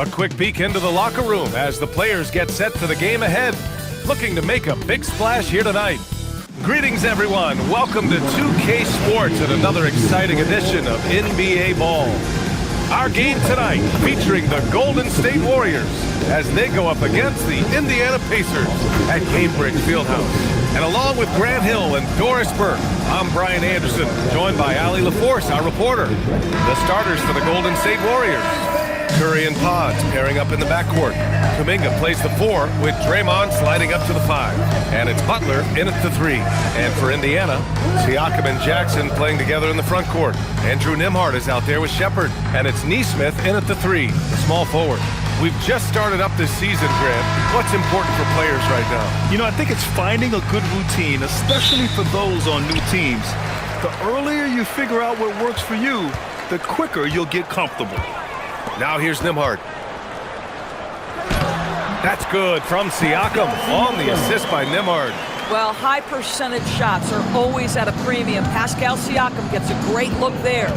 A quick peek into the locker room as the players get set for the game ahead, looking to make a big splash here tonight. Greetings, everyone. Welcome to 2K Sports and another exciting edition of NBA Ball. Our game tonight featuring the Golden State Warriors as they go up against the Indiana Pacers at Cambridge Fieldhouse. And along with Grant Hill and Doris Burke, I'm Brian Anderson, joined by Allie LaForce, our reporter. The starters for the Golden State Warriors: Curry and Pods pairing up in the backcourt. Kuminga plays the 4 with Draymond sliding up to the 5. And it's Butler in at the 3. And for Indiana, Siakam and Jackson playing together in the front court. Andrew Nembhard is out there with Shepard. And it's Nesmith in at the 3, the small forward. We've just started up this season, Grant. What's important for players right now? You know, I think it's finding a good routine, especially for those on new teams. The earlier you figure out what works for you, the quicker you'll get comfortable. Now here's Nembhard. That's good from Siakam on the assist by Nembhard. Well, high percentage shots are always at a premium. Pascal Siakam gets a great look there.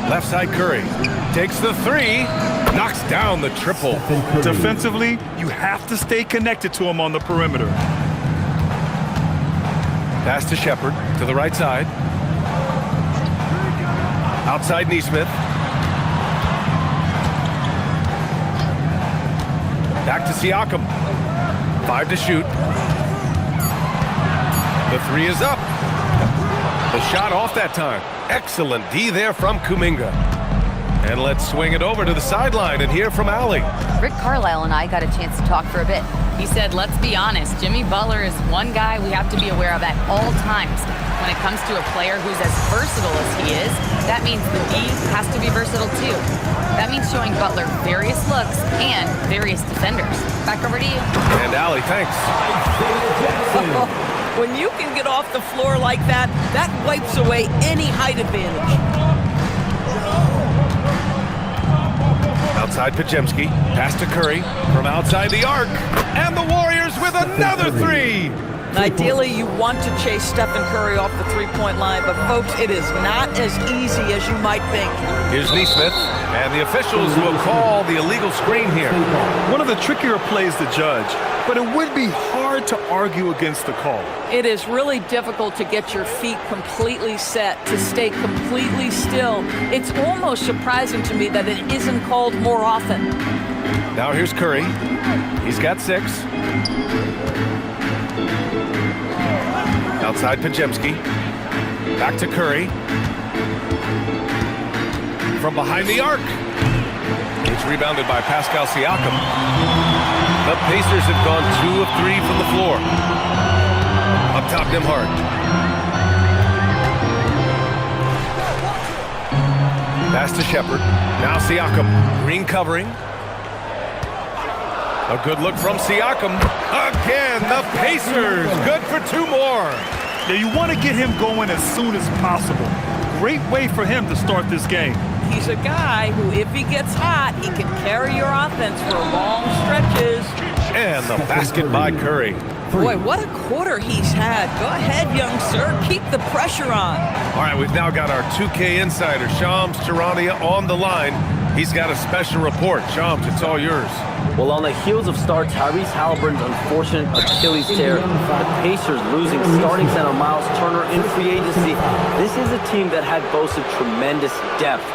Left side Curry takes the 3, knocks down the triple. Defensively, you have to stay connected to him on the perimeter. Pass to Shepard to the right side. Outside Nesmith. Back to Siakam. 5 to shoot. The 3 is up. The shot off that time. Excellent D there from Kuminga. And let's swing it over to the sideline and hear from Allie. Rick Carlisle and I got a chance to talk for a bit. He said, let's be honest, Jimmy Butler is one guy we have to be aware of at all times. When it comes to a player who's as versatile as he is, that means the D has to be versatile too. That means showing Butler various looks and various defenders. Back over to you. And Allie, thanks. When you can get off the floor like that, that wipes away any height advantage. Outside Pajemski, pass to Curry from outside the arc, and the Warriors with another 3. Ideally, you want to chase Stephen Curry off the three-point line, but folks, it is not as easy as you might think. Here's Nesmith, and the officials will call the illegal screen here. One of the trickier plays to judge, but it would be hard to argue against the call. It is really difficult to get your feet completely set, to stay completely still. It's almost surprising to me that it isn't called more often. Now here's Curry. He's got 6. Outside Pajemski. Back to Curry. From behind the arc. It's rebounded by Pascal Siakam. The Pacers have gone 2 of 3 from the floor. Up top, Nembhard. Pass to Shepard. Now Siakam. Green covering. A good look from Siakam. Again, the Pacers. Good for 2 more. Now, you want to get him going as soon as possible. Great way for him to start this game. He's a guy who, if he gets hot, he can carry your offense for long stretches. And the basket by Curry. Boy, what a quarter he's had. Go ahead, young sir. Keep the pressure on. All right, we've now got our 2K insider, Shams Charania, on the line. He's got a special report. Shams, it's all yours. Well, on the heels of star Tyrese Halliburton's unfortunate Achilles tear, the Pacers losing starting center Miles Turner in free agency, this is a team that had boasted tremendous depth.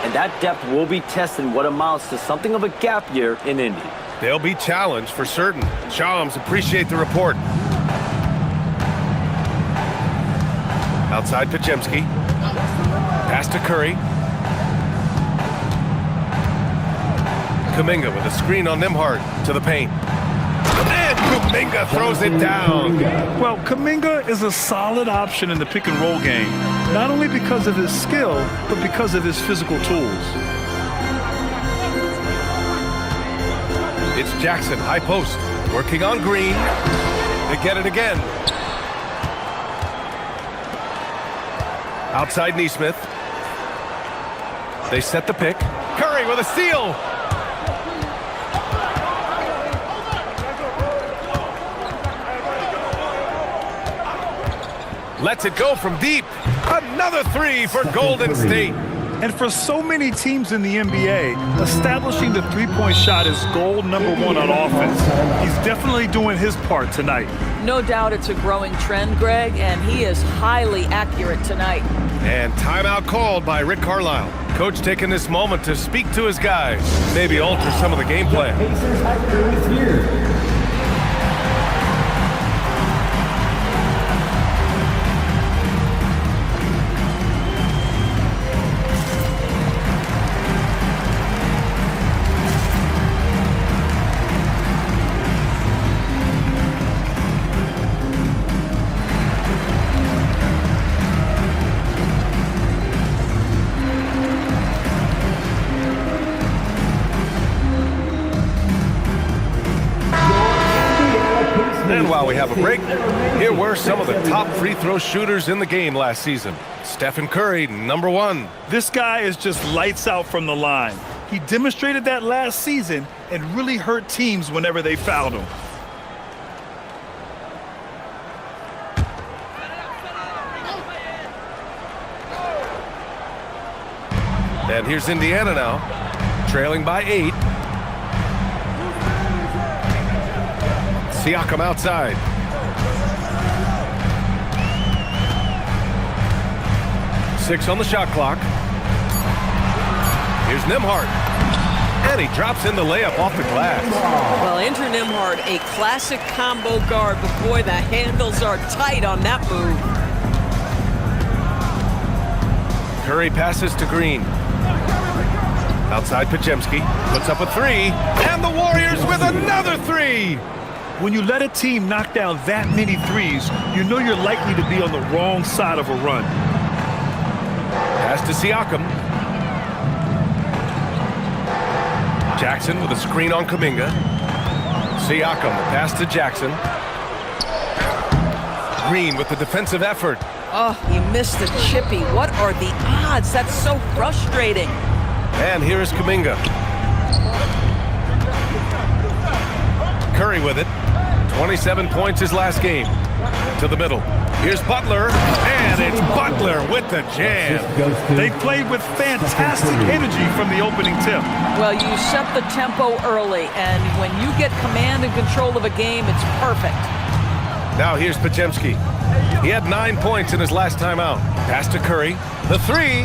And that depth will be tested in what amounts to something of a gap year in Indy. They'll be challenged for certain. Shams, appreciate the report. Outside Pajemski. Pass to Curry. Kuminga with a screen on Nembhard to the paint. And Kuminga throws it down. Well, Kuminga is a solid option in the pick-and-roll game, not only because of his skill, but because of his physical tools. It's Jackson, high post, working on Green. They get it again. Outside Nesmith. They set the pick. Curry with a steal. Lets it go from deep. Another 3 for Golden State. And for so many teams in the NBA, establishing the three-point shot is goal number one on offense. He's definitely doing his part tonight. No doubt it's a growing trend, Greg, and he is highly accurate tonight. And timeout called by Rick Carlisle. Coach taking this moment to speak to his guys, maybe alter some of the game plan. And while we have a break, here were some of the top free throw shooters in the game last season. Stephen Curry, number one. This guy is just lights out from the line. He demonstrated that last season and really hurt teams whenever they fouled him. And here's Indiana now, trailing by 8. Siakam outside. Six on the shot clock. Here's Nembhard. And he drops in the layup off the glass. Well, Andrew Nembhard, a classic combo guard, but boy, the handles are tight on that move. Curry passes to Green. Outside Podziemski, puts up a three, and the Warriors with another three! When you let a team knock down that many threes, you know you're likely to be on the wrong side of a run. Pass to Siakam. Jackson with a screen on Kuminga. Siakam, the pass to Jackson. Green with the defensive effort. Oh, he missed the chippy. What are the odds? That's so frustrating. And here is Kuminga. Curry with it. 27 points his last game. To the middle. Here's Butler. And it's Butler with the jam. They played with fantastic energy from the opening tip. Well, you set the tempo early, and when you get command and control of a game, it's perfect. Now here's Podziemski. He had 9 points in his last timeout. Pass to Curry. The three.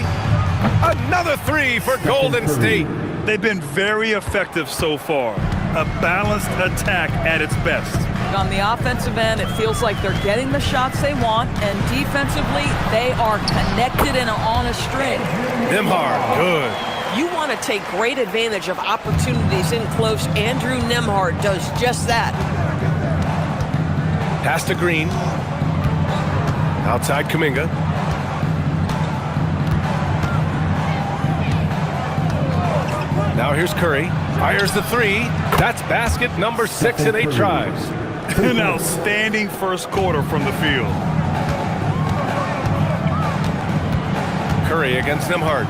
Another three for Golden State. They've been very effective so far. A balanced attack at its best. On the offensive end, it feels like they're getting the shots they want, and defensively, they are connected and on a string. Nembhard, good. You want to take great advantage of opportunities in close. Andrew Nembhard does just that. Pass to Green. Outside Kuminga. Now here's Curry. Fires the three. That's basket number 6 in 8 tries. An outstanding first quarter from the field. Curry against Nembhard.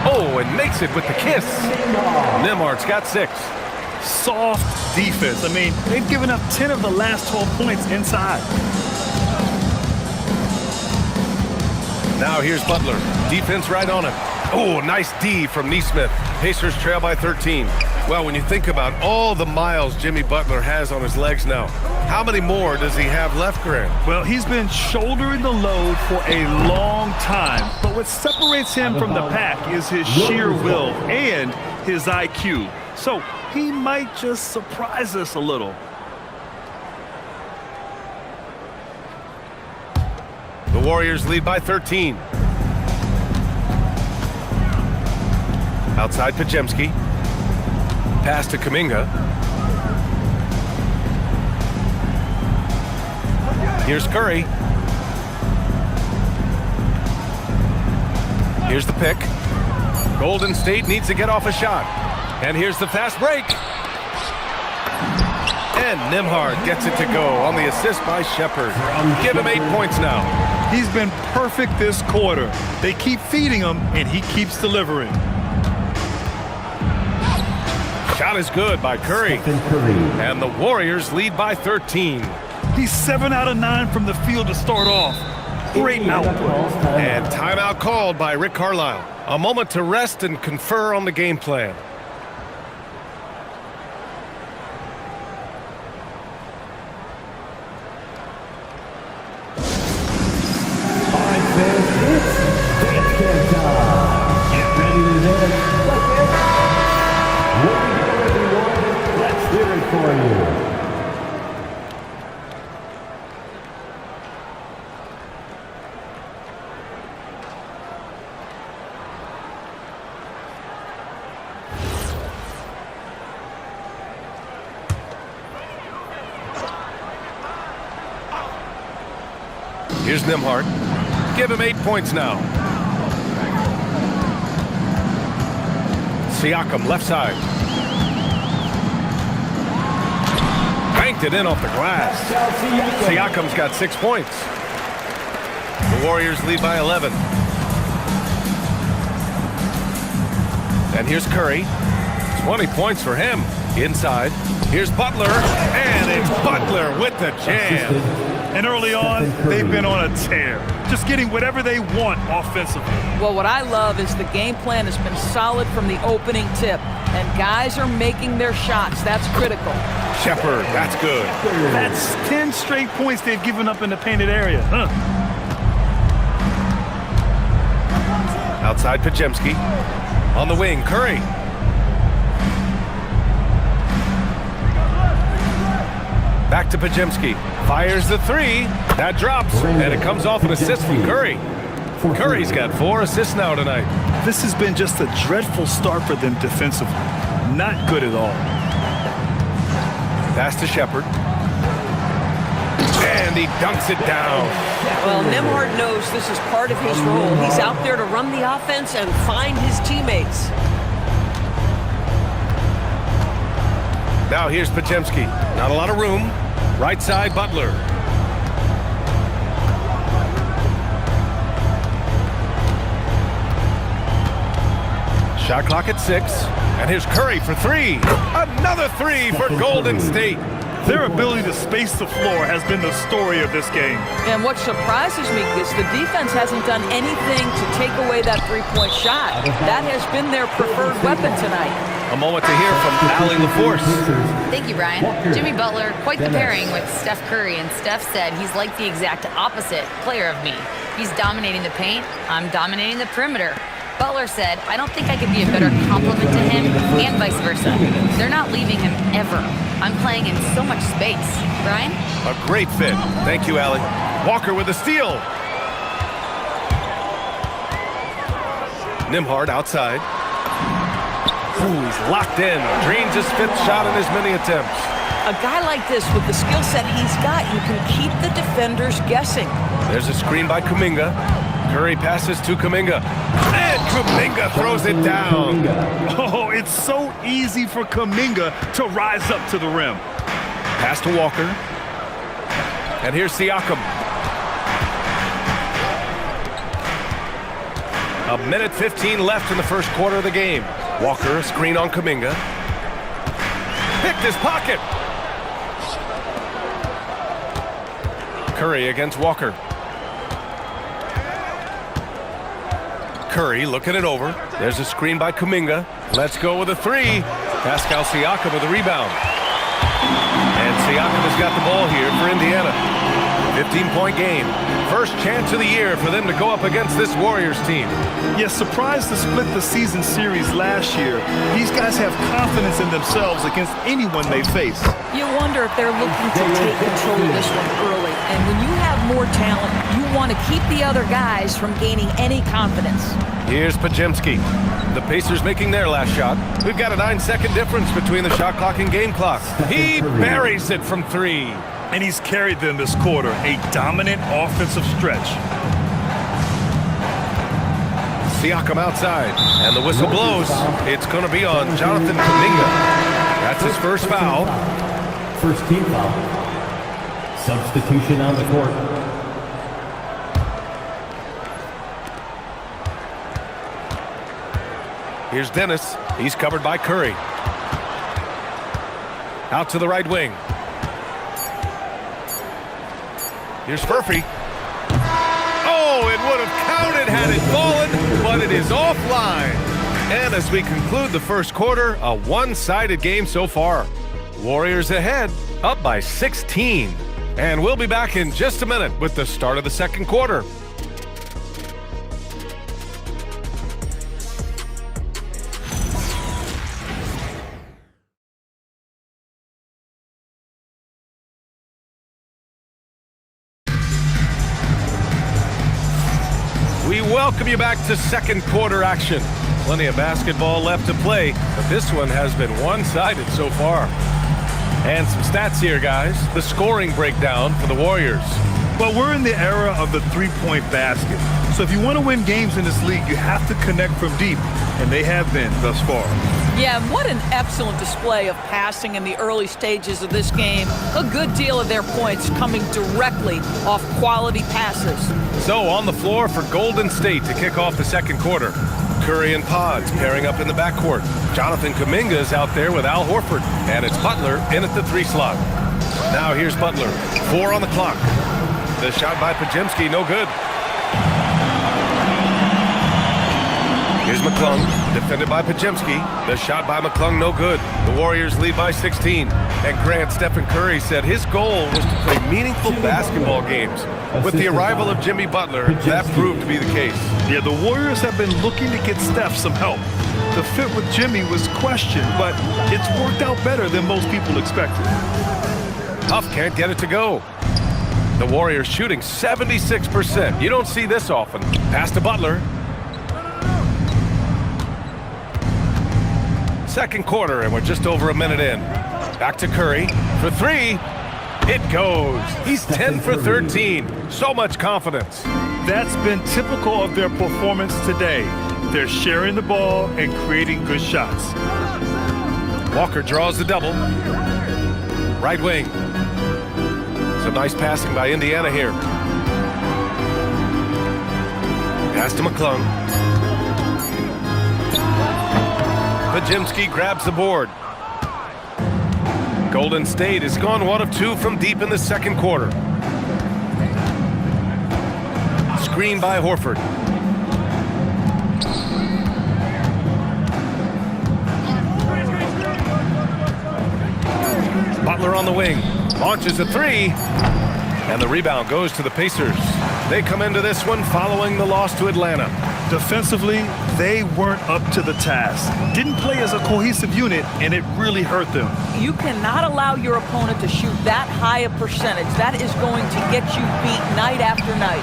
Oh, and makes it with the kiss. Nembhard's got 6. Soft defense. I mean, they've given up 10 of the last 12 points inside. Now here's Butler. Defense right on him. Oh, nice D from Nesmith. Pacers trail by 13. Well, when you think about all the miles Jimmy Butler has on his legs now, how many more does he have left, Grant? Well, he's been shouldering the load for a long time. But what separates him from the pack is his sheer will and his IQ. So he might just surprise us a little. The Warriors lead by 13. Outside Podziemski. Pass to Kuminga. Here's Curry. Here's the pick. Golden State needs to get off a shot. And here's the fast break. And Nembhard gets it to go on the assist by Shepherd. Give him 8 points now. He's been perfect this quarter. They keep feeding him, and he keeps delivering. Shot is good by Curry. And the Warriors lead by 13. He's 7 out of 9 from the field to start off. Great output. And timeout called by Rick Carlisle. A moment to rest and confer on the game plan. Here's Nimhart. Give him 8 points now. Siakam, left side. Banked it in off the glass. Siakam's got 6 points. The Warriors lead by 11. And here's Curry. 20 points for him. Inside. Here's Butler. And it's Butler with the jam. And early on, they've been on a tear, just getting whatever they want offensively. Well, what I love is the game plan has been solid from the opening tip, and guys are making their shots. That's critical. Shepard, that's good. That's 10 straight points they've given up in the painted area. Outside Pajemski. On the wing, Curry. Back to Pajemski. Fires the three. That drops, and it comes off an assist from Curry. Curry's got 4 assists now tonight. This has been just a dreadful start for them defensively. Not good at all. Pass to Shepard. And he dunks it down. Well, Nimhart knows this is part of his role. He's out there to run the offense and find his teammates. Now here's Pajemski. Not a lot of room. Right side, Butler. Shot clock at 6. And here's Curry for 3. Another 3 for Golden State. Their ability to space the floor has been the story of this game. And what surprises me is the defense hasn't done anything to take away that three-point shot. That has been their preferred weapon tonight. A moment to hear from Allie LaForce. Thank you, Brian. Jimmy Butler, quite the pairing with Steph Curry, and Steph said he's like the exact opposite player of me. He's dominating the paint, I'm dominating the perimeter. Butler said, I don't think I could be a better complement to him, and vice versa. They're not leaving him ever. I'm playing in so much space. Brian? A great fit. Thank you, Allie. Walker with a steal. Nimhart outside. Ooh, he's locked in. Drains his 5th shot in as many attempts. A guy like this, with the skill set he's got, you can keep the defenders guessing. There's a screen by Kuminga. Curry passes to Kuminga. And Kuminga throws it down. Oh, it's so easy for Kuminga to rise up to the rim. Pass to Walker. And here's Siakam. A minute 15 left in the first quarter of the game. Walker, a screen on Kuminga. Picked his pocket. Curry against Walker. Curry looking it over. There's a screen by Kuminga. Let's go with a 3. Pascal Siakam with a rebound. And Siakam has got the ball here for Indiana. 15-point game. First chance of the year for them to go up against this Warriors team. Yes, surprised to split the season series last year. These guys have confidence in themselves against anyone they face. You wonder if they're looking to take control of this one early. And when you have more talent, you want to keep the other guys from gaining any confidence. Here's Pajemski. The Pacers making their last shot. We've got a 9-second difference between the shot clock and game clock. He buries it from 3. And he's carried them this quarter, a dominant offensive stretch. Siakam outside, and the whistle blows. It's going to be on Jonathan Kuminga. That's his first foul. First team foul. Substitution on the court. Here's Dennis. He's covered by Curry. Out to the right wing. Here's Furphy. Oh, it would have counted had it fallen, but it is offline. And as we conclude the first quarter, a one-sided game so far. Warriors ahead, up by 16. And we'll be back in just a minute with the start of the second quarter. We welcome you back to second quarter action. Plenty of basketball left to play, but this one has been one-sided so far. And some stats here, guys. The scoring breakdown for the Warriors. Well, we're in the era of the three-point basket. So if you want to win games in this league, you have to connect from deep, and they have been thus far. Yeah, and what an excellent display of passing in the early stages of this game. A good deal of their points coming directly off quality passes. So on the floor for Golden State to kick off the second quarter. Curry and Pods pairing up in the backcourt. Jonathan Kuminga is out there with Al Horford. And it's Butler in at the 3 slot. Now here's Butler. 4 on the clock. The shot by Podziemski, no good. Here's McClung, defended by Podziemski. The shot by McClung, no good. The Warriors lead by 16. And Grant, Stephen Curry said his goal was to play meaningful basketball games. With the arrival of Jimmy Butler, that proved to be the case. Yeah, the Warriors have been looking to get Steph some help. The fit with Jimmy was questioned, but it's worked out better than most people expected. Huff can't get it to go. The Warriors shooting 76%. You don't see this often. Pass to Butler. Second quarter, and we're just over a minute in. Back to Curry for 3. It goes. He's 10 for 13. So much confidence. That's been typical of their performance today. They're sharing the ball and creating good shots. Walker draws the double. Right wing. Some nice passing by Indiana here. Pass to McClung. Podziemski grabs the board. Golden State has gone 1 of 2 from deep in the second quarter. Screen by Horford. Butler on the wing. Launches a 3. And the rebound goes to the Pacers. They come into this one following the loss to Atlanta. Defensively, they weren't up to the task. Didn't play as a cohesive unit, and it really hurt them. You cannot allow your opponent to shoot that high a percentage. That is going to get you beat night after night.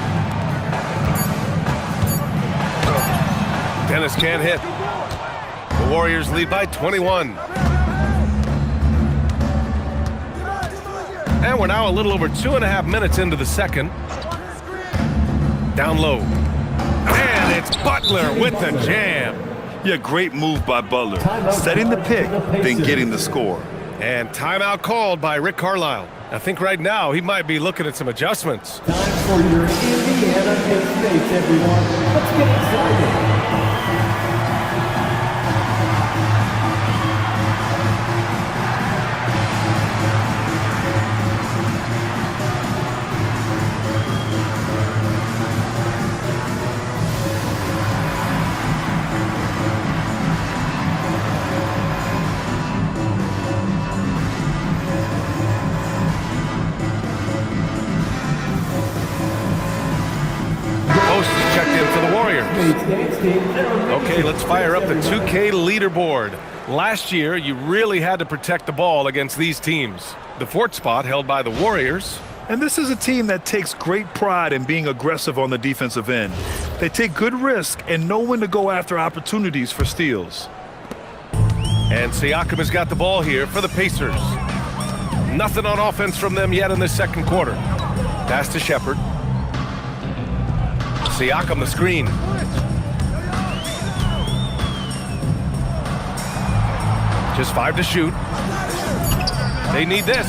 Dennis can't hit. The Warriors lead by 21. And we're now a little over 2.5 minutes into the second. Down low. And it's Butler with the jam. Yeah, great move by Butler. Setting the pick, then getting the score. And timeout called by Rick Carlisle. I think right now he might be looking at some adjustments. Time for your Indiana States, everyone. Let's get excited. Okay, let's fire up the 2K leaderboard. Last year, you really had to protect the ball against these teams. The 4th spot held by the Warriors. And this is a team that takes great pride in being aggressive on the defensive end. They take good risk and know when to go after opportunities for steals. And Siakam has got the ball here for the Pacers. Nothing on offense from them yet in the second quarter. Pass to Shepherd. Siakam the screen. Just 5 to shoot. They need this.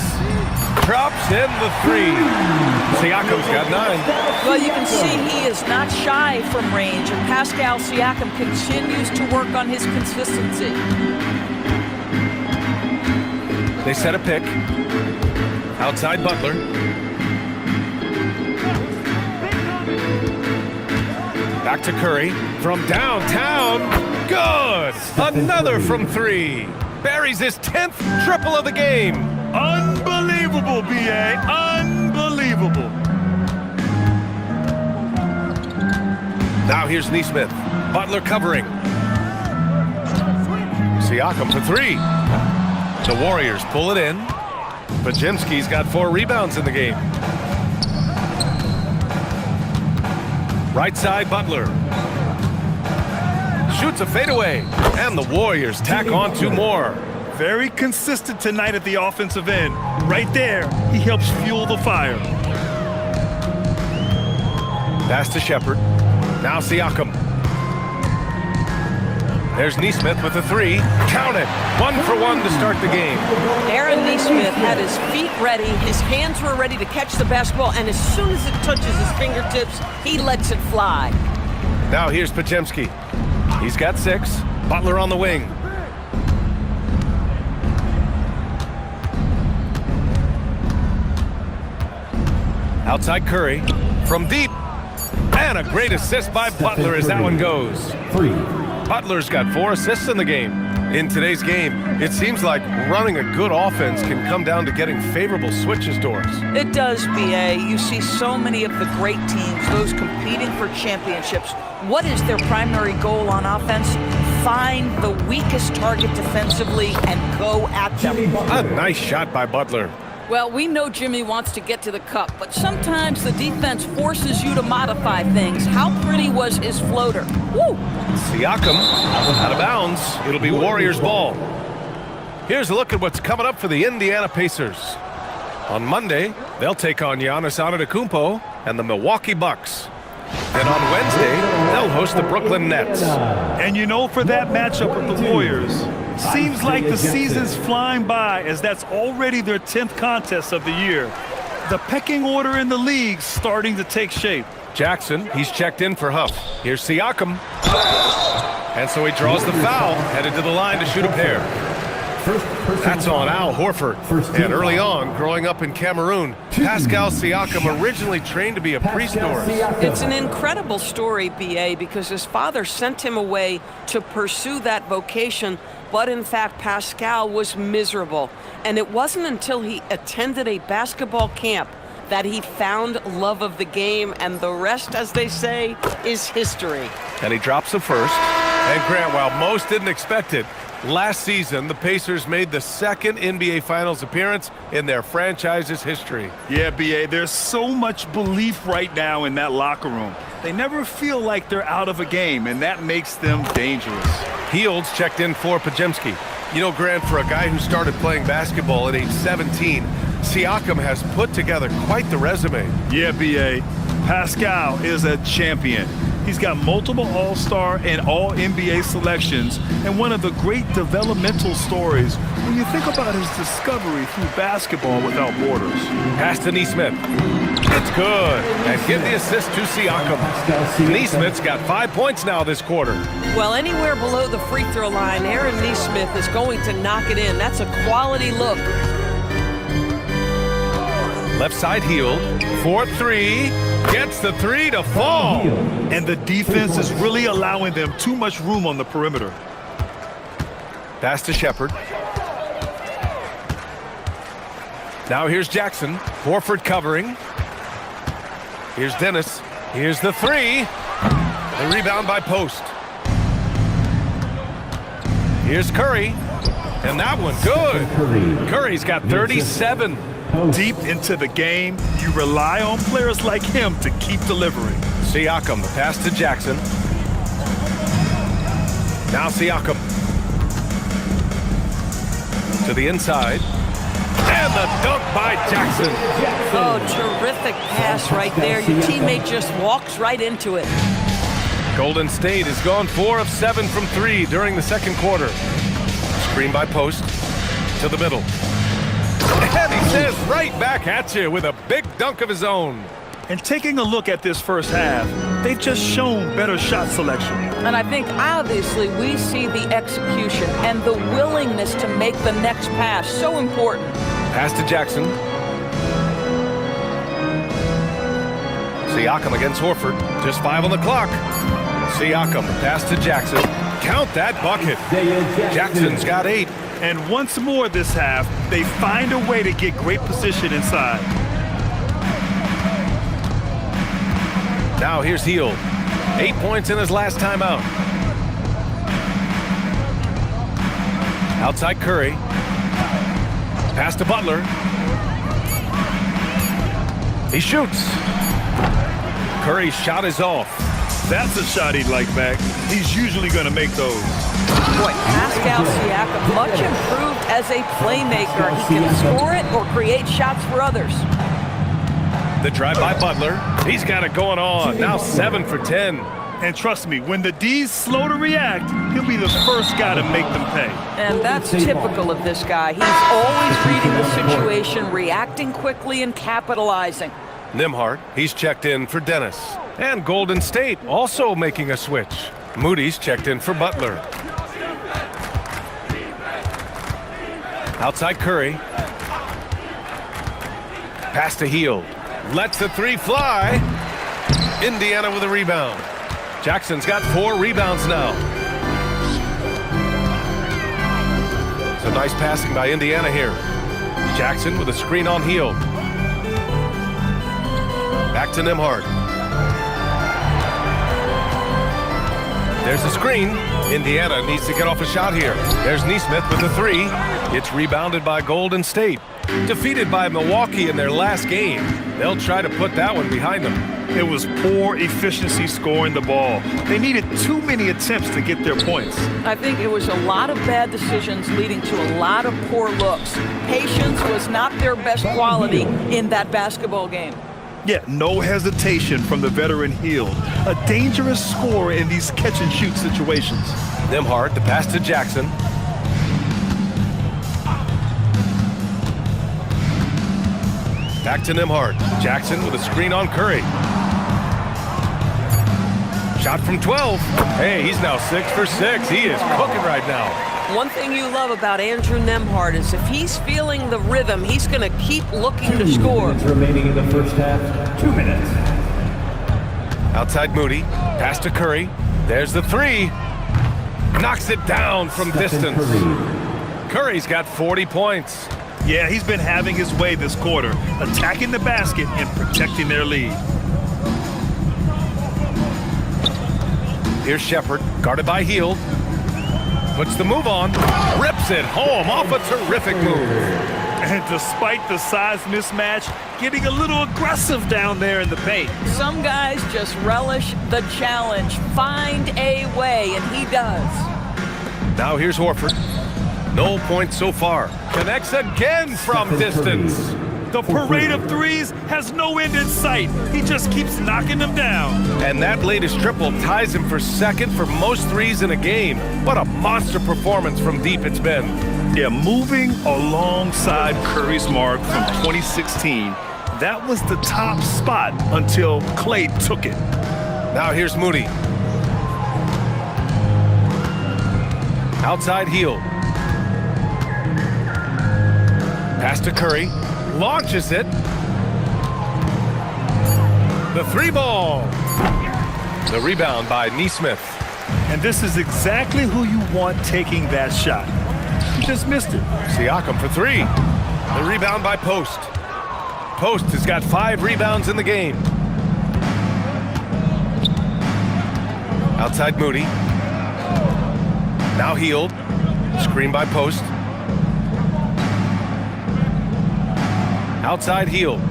Drops in the 3. Siakam's got 9. Well, you can see he is not shy from range, and Pascal Siakam continues to work on his consistency. They set a pick. Outside Butler. Back to Curry. From downtown. Good. Another from 3. Buries his 10th triple of the game. Unbelievable, B.A. Unbelievable. Now here's Neesmith. Butler covering. Siakam for 3. The Warriors pull it in. Podziemski's got 4 rebounds in the game. Right side, Butler. Shoots a fadeaway. And the Warriors tack on 2 more. Very consistent tonight at the offensive end. Right there, he helps fuel the fire. Pass to Shepherd. Now Siakam. There's Neesmith with a 3. Count it. 1 for 1 to start the game. Aaron Neesmith had his feet ready, his hands were ready to catch the basketball, and as soon as it touches his fingertips, he lets it fly. Now here's Podziemski. He's got 6. Butler on the wing. Outside Curry. From deep. And a great assist by Butler as that one goes. 3. Butler's got 4 assists in the game. In today's game, it seems like running a good offense can come down to getting favorable switches to us. It does, B.A. You see so many of the great teams, those competing for championships. What is their primary goal on offense? Find the weakest target defensively and go at them. A nice shot by Butler. Well, we know Jimmy wants to get to the cup, but sometimes the defense forces you to modify things. How pretty was his floater? Woo! Siakam out of bounds. It'll be Warriors ball. Here's a look at what's coming up for the Indiana Pacers. On Monday, they'll take on Giannis Antetokounmpo and the Milwaukee Bucks. Then on Wednesday, they'll host the Brooklyn Nets. And you know, for that matchup with the Warriors, seems like the season's flying by as that's already their 10th contest of the year. The pecking order in the league's starting to take shape. Jackson, he's checked in for Huff. Here's Siakam. And so he draws the foul, headed to the line to shoot a pair. That's on Al Horford. And early on, growing up in Cameroon, Pascal Siakam originally trained to be a priest Norris. It's an incredible story, B.A., because his father sent him away to pursue that vocation, but in fact, Pascal was miserable. And it wasn't until he attended a basketball camp that he found love of the game, and the rest, as they say, is history. And he drops the first. And Grant, while most didn't expect it, last season, the Pacers made the second NBA Finals appearance in their franchise's history. Yeah, B.A., there's so much belief right now in that locker room. They never feel like they're out of a game, and that makes them dangerous. Fields checked in for Podziemski. You know, Grant, for a guy who started playing basketball at age 17, Siakam has put together quite the resume. Yeah, B.A., Pascal is a champion. He's got multiple All-Star and All-NBA selections, and one of the great developmental stories when you think about his discovery through basketball without borders. Pass to Neesmith. It's good. And give the assist to Siakam. Neesmith's got 5 points now this quarter. Well, anywhere below the free throw line, Aaron Neesmith is going to knock it in. That's a quality look. Left side Hield. 4-3. Gets the 3 to fall. And the defense is really allowing them too much room on the perimeter. Pass to Shepherd. Now here's Jackson. Horford covering. Here's Dennis. Here's the 3. The rebound by Post. Here's Curry. And that one good. Curry's got 37. Deep into the game, you rely on players like him to keep delivering. Siakam, the pass to Jackson. Now Siakam. To the inside. And the dunk by Jackson. Oh, terrific pass right there. Your teammate just walks right into it. Golden State has gone 4 of 7 from 3 during the second quarter. Screen by Post. To the middle. And he says right back at you with a big dunk of his own. And taking a look at this first half, they've just shown better shot selection. And I think obviously we see the execution and the willingness to make the next pass so important. Pass to Jackson. Siakam against Horford. Just 5 on the clock. Siakam, pass to Jackson. Count that bucket. Jackson's got 8. And once more this half, they find a way to get great position inside. Now here's Hield. 8 points in his last timeout. Outside Curry. Pass to Butler. He shoots. Curry's shot is off. That's a shot he'd like back. He's usually going to make those. Boy, Pascal Siakam, much improved as a playmaker. He can score it or create shots for others. The drive by Butler. He's got it going on. Now 7 for 10. And trust me, when the D's slow to react, he'll be the first guy to make them pay. And that's typical of this guy. He's always reading the situation, reacting quickly and capitalizing. Nembhard, he's checked in for Dennis. And Golden State also making a switch. Moody's checked in for Butler. Outside Curry. Pass to Hield. Lets the 3 fly. Indiana with a rebound. Jackson's got 4 rebounds now. Some nice passing by Indiana here. Jackson with a screen on Hield. Back to Nembhard. There's the screen. Indiana needs to get off a shot here. There's Nesmith with the 3. It's rebounded by Golden State. Defeated by Milwaukee in their last game. They'll try to put that one behind them. It was poor efficiency scoring the ball. They needed too many attempts to get their points. I think it was a lot of bad decisions leading to a lot of poor looks. Patience was not their best quality in that basketball game. Yeah, no hesitation from the veteran Hield. A dangerous scorer in these catch-and-shoot situations. Nembhard, the pass to Jackson. Back to Nembhard. Jackson with a screen on Curry. Shot from 12. Hey, he's now 6 for 6. He is cooking right now. One thing you love about Andrew Nembhard is if he's feeling the rhythm, he's going to keep looking to score. Remaining in the first half, 2 minutes. Outside Moody. Pass to Curry. There's the 3. Knocks it down from distance. Curry's got 40 points. Yeah, he's been having his way this quarter, attacking the basket and protecting their lead. Here's Shepherd, guarded by Hield. Puts the move on, rips it home off a terrific move. And despite the size mismatch, getting a little aggressive down there in the paint. Some guys just relish the challenge, find a way, and he does. Now here's Horford. No points so far. Connects again from distance. The parade of threes has no end in sight. He just keeps knocking them down. And that latest triple ties him for second for most threes in a game. What a monster performance from deep it's been. Yeah, moving alongside Curry's mark from 2016. That was the top spot until Clay took it. Now here's Moody. Outside Hield. Pass to Curry. Launches it. The 3 ball. The rebound by Nesmith. And this is exactly who you want taking that shot. He just missed it. Siakam for 3. The rebound by Post. Post has got 5 rebounds in the game. Outside Moody. Now Hield. Screen by Post. Outside Hield.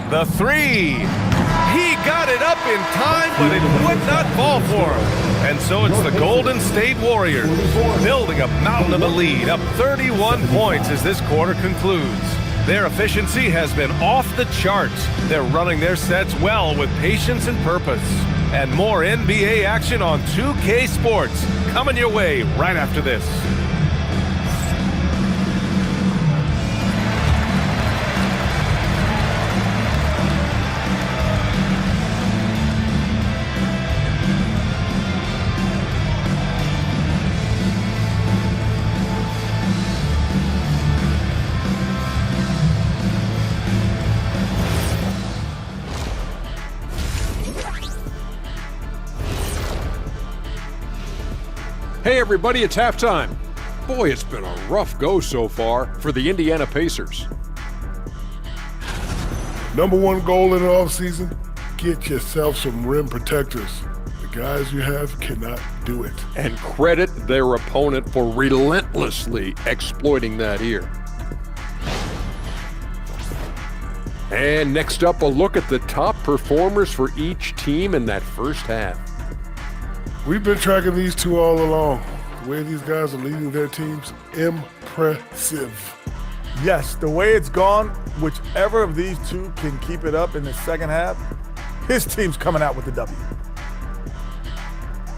The 3. He got it up in time, but it would not fall for him. And so it's the Golden State Warriors building a mountain of a lead, up 31 points as this quarter concludes. Their efficiency has been off the charts. They're running their sets well with patience and purpose. And more NBA action on 2K Sports coming your way right after this. Hey everybody, it's halftime. Boy, it's been a rough go so far for the Indiana Pacers. Number one goal in the offseason, get yourself some rim protectors. The guys you have cannot do it. And credit their opponent for relentlessly exploiting that here. And next up, a look at the top performers for each team in that first half. We've been tracking these two all along. The way these guys are leading their teams, impressive. Yes, the way it's gone, whichever of these two can keep it up in the second half, his team's coming out with the W.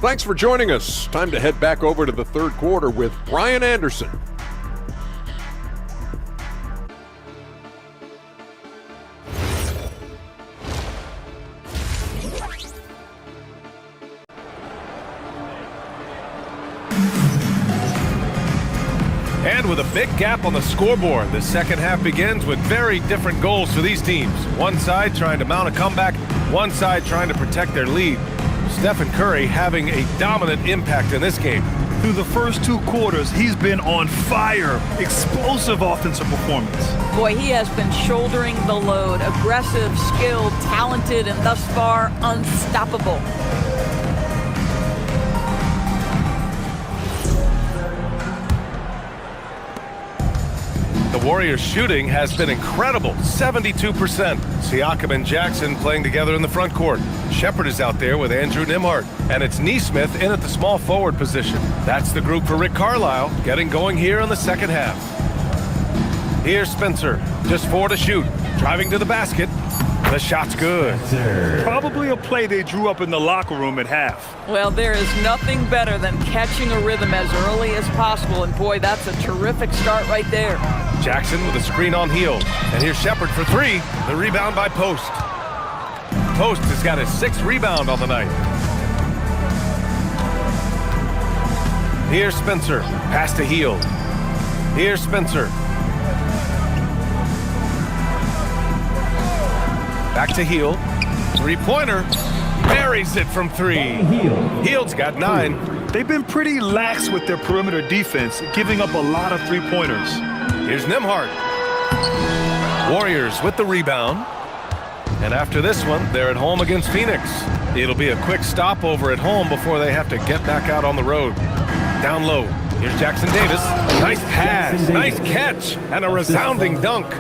Thanks for joining us. Time to head back over to the third quarter with Brian Anderson. And with a big gap on the scoreboard, the second half begins with very different goals for these teams. One side trying to mount a comeback, one side trying to protect their lead. Stephen Curry having a dominant impact in this game. Through the first two quarters, he's been on fire. Explosive offensive performance. Boy, he has been shouldering the load. Aggressive, skilled, talented, and thus far unstoppable. The Warriors' shooting has been incredible, 72%. Siakam and Jackson playing together in the front court. Shepard is out there with Andrew Nembhard, and it's Nesmith in at the small forward position. That's the group for Rick Carlisle, getting going here in the second half. Here's Spencer, just 4 to shoot, driving to the basket. The shot's good. Probably a play they drew up in the locker room at half. Well, there is nothing better than catching a rhythm as early as possible, and boy, that's a terrific start right there. Jackson with a screen on Heel, and here's Shepard for 3. The rebound by Post. Post has got his 6th rebound on the night. Here's Spencer, pass to Heel. Here's Spencer. Back to Heel. 3-pointer. Buries it from 3. Heel's got 9. They've been pretty lax with their perimeter defense, giving up a lot of 3-pointers. Here's Nembhard. Warriors with the rebound. And after this one, they're at home against Phoenix. It'll be a quick stopover at home before they have to get back out on the road. Down low. Here's Jackson Davis. Nice pass, nice catch, and a resounding dunk.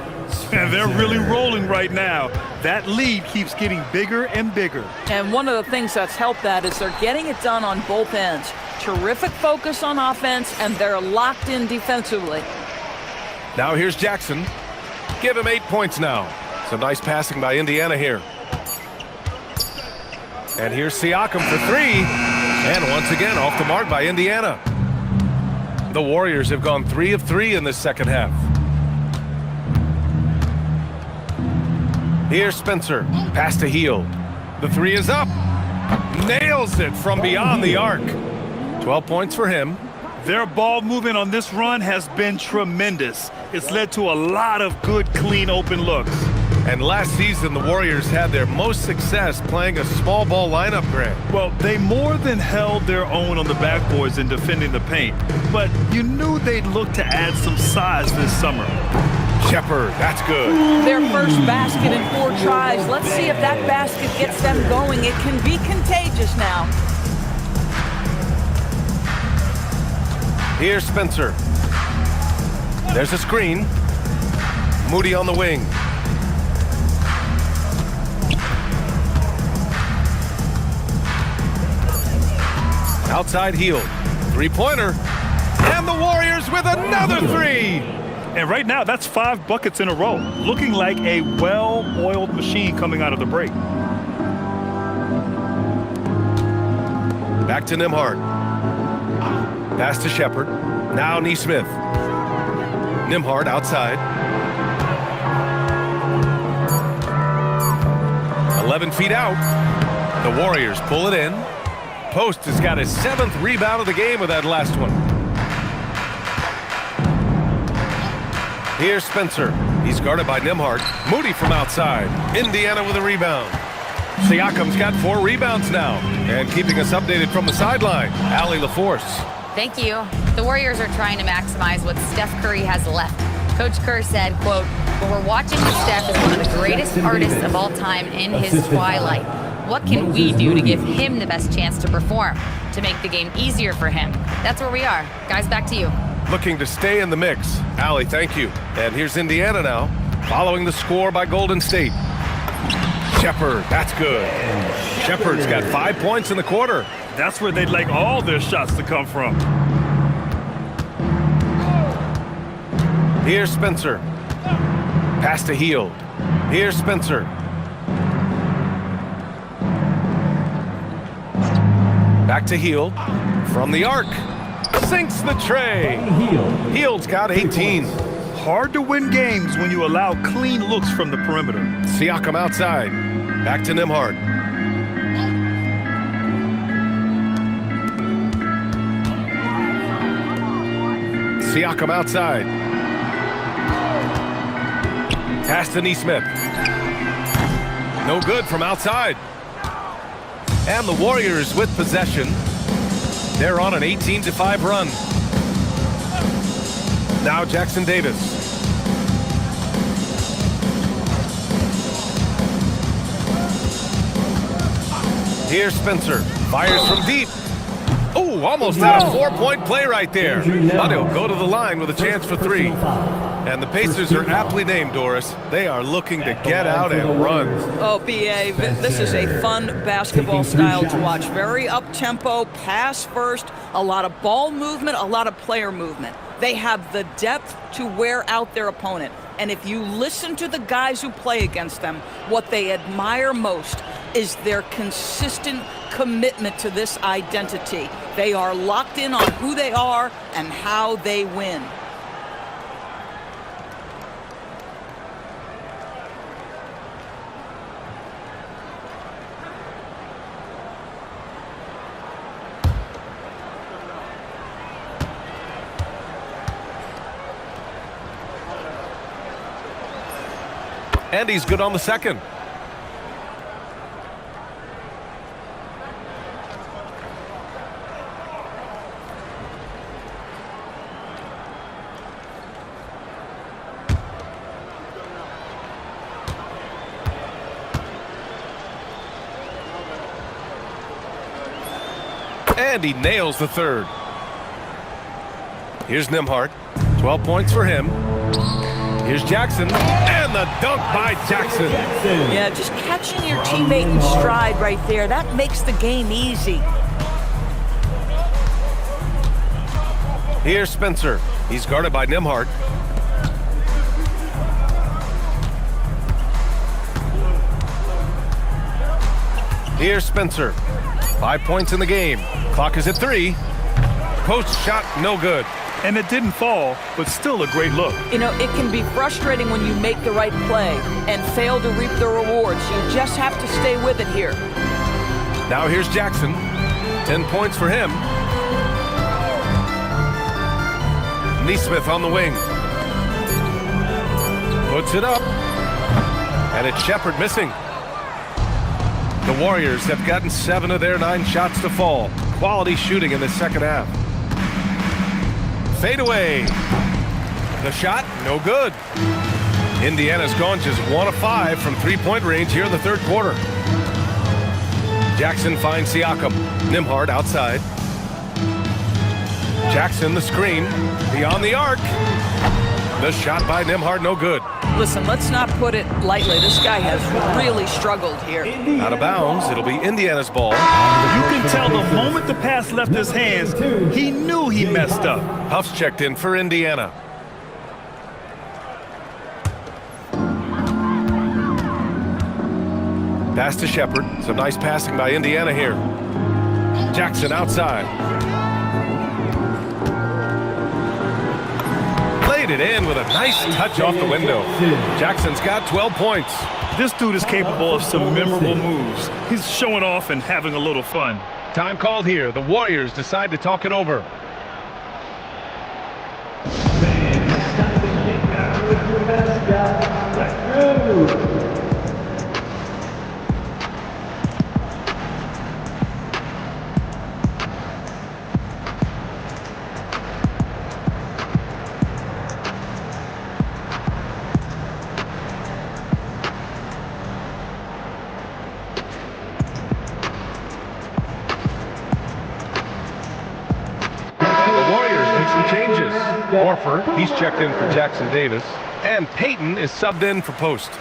And they're really rolling right now. That lead keeps getting bigger and bigger. And one of the things that's helped that is they're getting it done on both ends. Terrific focus on offense, and they're locked in defensively. Now here's Jackson. Give him 8 points now. Some nice passing by Indiana here. And here's Siakam for 3. And once again, off the mark by Indiana. The Warriors have gone 3 of 3 in this second half. Here's Spencer. Pass to Heel. The 3 is up. Nails it from beyond the arc. 12 points for him. Their ball movement on this run has been tremendous. It's led to a lot of good, clean, open looks. And last season, the Warriors had their most success playing a small ball lineup, Grant. Well, they more than held their own on the backboards in defending the paint. But you knew they'd look to add some size this summer. Shepard, that's good. Their first basket in 4 tries. Let's see if that basket gets them going. It can be contagious now. Here's Spencer. There's a screen. Moody on the wing. Outside Heel. 3-pointer. And the Warriors with another 3. And right now, that's 5 buckets in a row. Looking like a well-oiled machine coming out of the break. Back to Nembhard. Pass to Shepard. Now Nesmith. Nembhard outside. 11 feet out. The Warriors pull it in. Post has got his 7th rebound of the game with that last one. Here's Spencer. He's guarded by Nembhard. Moody from outside. Indiana with a rebound. Siakam's got 4 rebounds now. And keeping us updated from the sideline, Allie LaForce. Thank you. The Warriors are trying to maximize what Steph Curry has left. Coach Kerr said, quote, "But we're watching Steph as one of the greatest artists of all time in his twilight. What can we do to give him the best chance to perform, to make the game easier for him?" That's where we are. Guys, back to you. Looking to stay in the mix. Allie, thank you. And here's Indiana now, following the score by Golden State. Shepard, that's good. Shepard's got 5 points in the quarter. That's where they'd like all their shots to come from. Here's Spencer. Pass to Hield. Here's Spencer. Back to Hield. From the arc. Sinks the tray. Hield's got 18. Hard to win games when you allow clean looks from the perimeter. Siakam outside. Back to Nembhard. Siakam outside. Pass to Nesmith. No good from outside. And the Warriors with possession. They're on an 18-5 run. Now Jackson Davis. Here's Spencer. Fires from deep. Oh, almost had a 4-point play right there. But he'll go to the line with a chance for 3. And the Pacers are aptly named, Doris. They are looking to get out and run. Oh, B.A., this is a fun basketball style to watch. Very up-tempo, pass first, a lot of ball movement, a lot of player movement. They have the depth to wear out their opponent. And if you listen to the guys who play against them, what they admire most is their consistent commitment to this identity. They are locked in on who they are and how they win. And he's good on the second. And he nails the third. Here's Nembhard. 12 points for him. Here's Jackson, and the dunk by Jackson. Yeah, just catching your teammate in stride right there, that makes the game easy. Here's Spencer. He's guarded by Nembhard. Here's Spencer. 5 points in the game. Clock is at 3. Post shot, no good. And it didn't fall, but still a great look. You know, it can be frustrating when you make the right play and fail to reap the rewards. You just have to stay with it here. Now here's Jackson. 10 points for him. Nesmith on the wing. Puts it up. And it's Shepard missing. The Warriors have gotten 7 of their 9 shots to fall. Quality shooting in the second half. Fade away. The shot, no good. Indiana's gone just 1 of 5 from 3-point range here in the third quarter. Jackson finds Siakam. Nembhard outside. Jackson the screen. Beyond the arc. The shot by Nembhard, no good. Listen, let's not put it lightly. This guy has really struggled here. Out of bounds, it'll be Indiana's ball. You can tell the moment the pass left his hands, he knew he messed up. Huff's checked in for Indiana. Pass to Shepard. Some nice passing by Indiana here. Jackson outside. Played it in with a nice touch off the window. Jackson's got 12 points. This dude is capable of some memorable moves. He's showing off and having a little fun. Time called here. The Warriors decide to talk it over. Horford, he's checked in for Jackson Davis. And Peyton is subbed in for Post.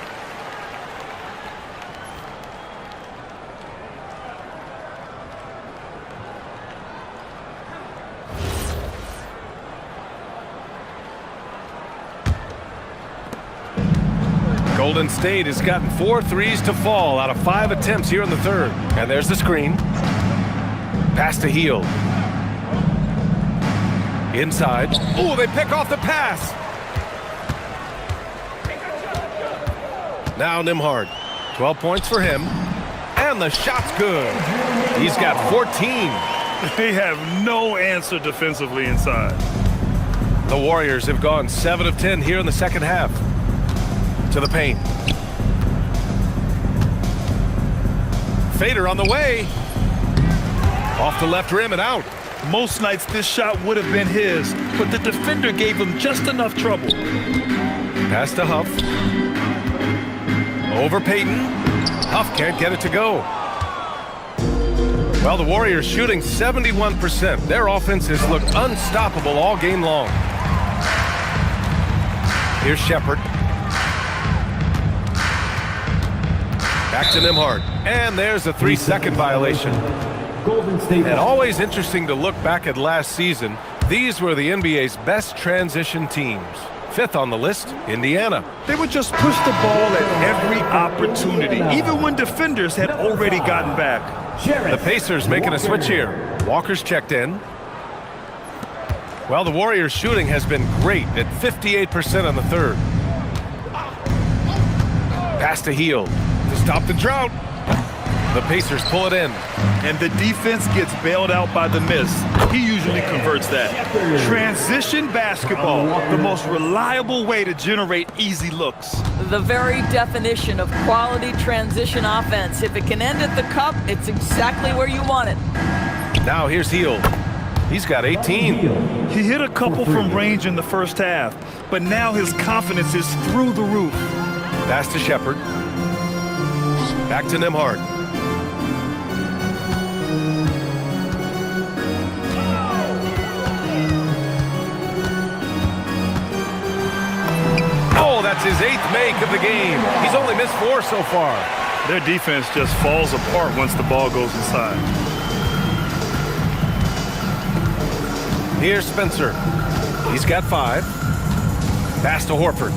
Golden State has gotten 4 threes to fall out of 5 attempts here in the third. And there's the screen. Pass to Hield. Inside. Oh, they pick off the pass. Now Nembhard. 12 points for him. And the shot's good. He's got 14. They have no answer defensively inside. The Warriors have gone 7 of 10 here in the second half. To the paint. Fader on the way. Off the left rim and out. Most nights this shot would have been his, but the defender gave him just enough trouble. Pass to Huff. Over Peyton. Huff can't get it to go. Well, the Warriors shooting 71%. Their offense has looked unstoppable all game long. Here's Shepherd. Back to Nembhard. And there's a 3-second violation. Golden State. And always interesting to look back at last season. These were the NBA's best transition teams. 5th on the list, Indiana. They would just push the ball at every opportunity, even when defenders had already gotten back. The Pacers making a switch here. Walker's checked in. Well, the Warriors' shooting has been great at 58% in the third. Pass to Hield to stop the drought. The Pacers pull it in. And the defense gets bailed out by the miss. He usually converts that. Transition basketball, the most reliable way to generate easy looks. The very definition of quality transition offense. If it can end at the cup, it's exactly where you want it. Now here's Hield. He's got 18. He hit a couple from range in the first half, but now his confidence is through the roof. Pass to Shepherd. Back to Nembhard. Oh, that's his 8th make of the game. He's only missed 4 so far. Their defense just falls apart once the ball goes inside. Here's Spencer. He's got 5. Pass to Horford.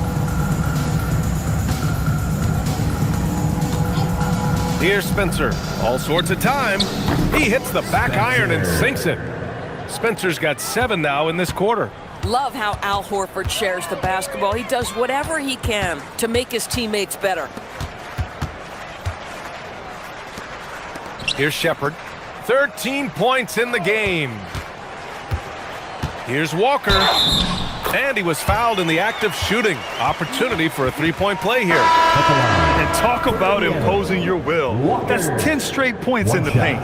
Here's Spencer. All sorts of time. He hits the back iron and sinks it. Spencer's got 7 now in this quarter. Love how Al Horford shares the basketball. He does whatever he can to make his teammates better. Here's Shepherd. 13 points in the game. Here's Walker. And he was fouled in the act of shooting. Opportunity for a 3-point play here. And talk about imposing your will. That's 10 straight points in the paint.